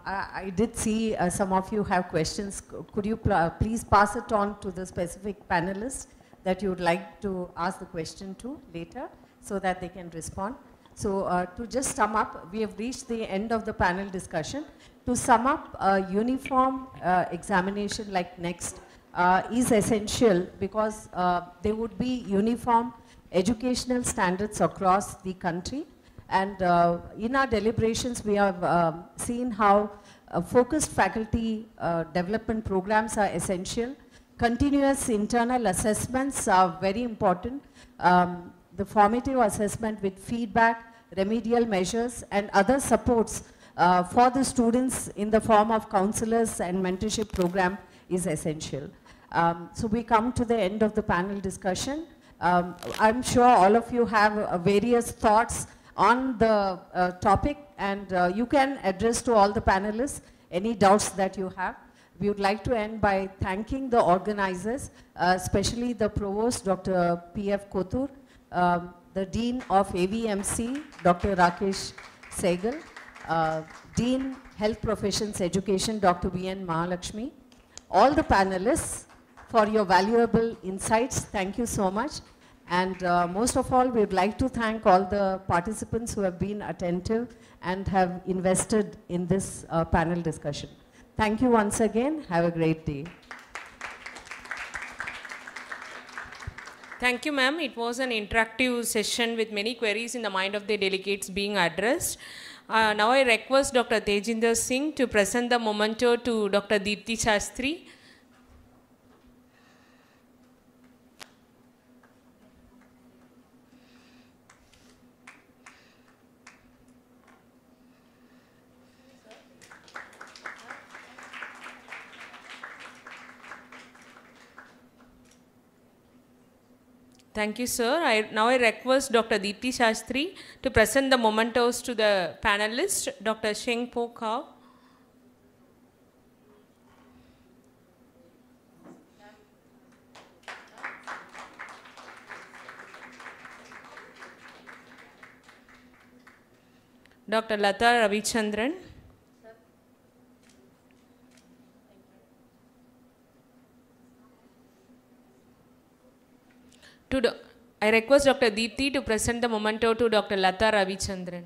I did see some of you have questions. Could you please pass it on to the specific panelists that you would like to ask the question to later so that they can respond. So to just sum up, we have reached the end of the panel discussion. To sum up, a uniform examination like next is essential because there would be uniform educational standards across the country. And in our deliberations, we have seen how focused faculty development programs are essential. Continuous internal assessments are very important. The formative assessment with feedback, remedial measures, and other supports for the students in the form of counselors and mentorship program is essential. So we come to the end of the panel discussion. I'm sure all of you have various thoughts on the topic, and you can address to all the panelists any doubts that you have. We would like to end by thanking the organizers, especially the Provost, Dr. P.F. Kotur, the Dean of AVMC, Dr. Rakesh Sehgal, Dean Health Professions Education, Dr. V.N. Mahalakshmi, all the panelists for your valuable insights. Thank you so much. And most of all, we would like to thank all the participants who have been attentive and have invested in this panel discussion. Thank you once again. Have a great day. Thank you, ma'am. It was an interactive session with many queries in the mind of the delegates being addressed. Now I request Dr. Tejinder Singh to present the memento to Dr. Deepti Shastri. Thank you, sir. Now I request Dr. Deepti Shastri to present the mementos to the panelists. Dr. Sheng-Po Kao. Dr. Latha Ravichandran. I request Dr. Deepti to present the memento to Dr. Latha Ravichandran.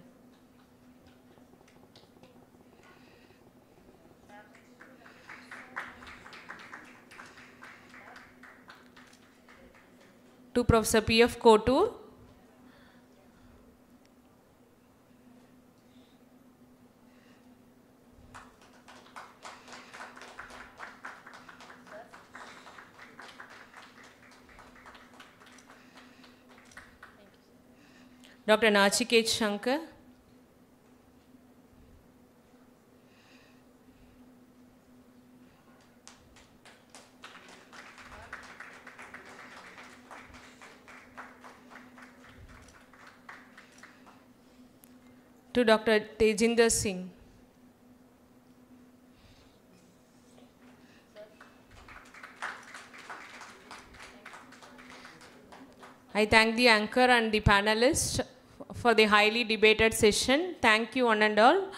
To Professor P.F. Kotur. Dr. Nachiket Shankar. To Dr. Tejinder Singh. I thank the anchor and the panelists for the highly debated session. Thank you one and all.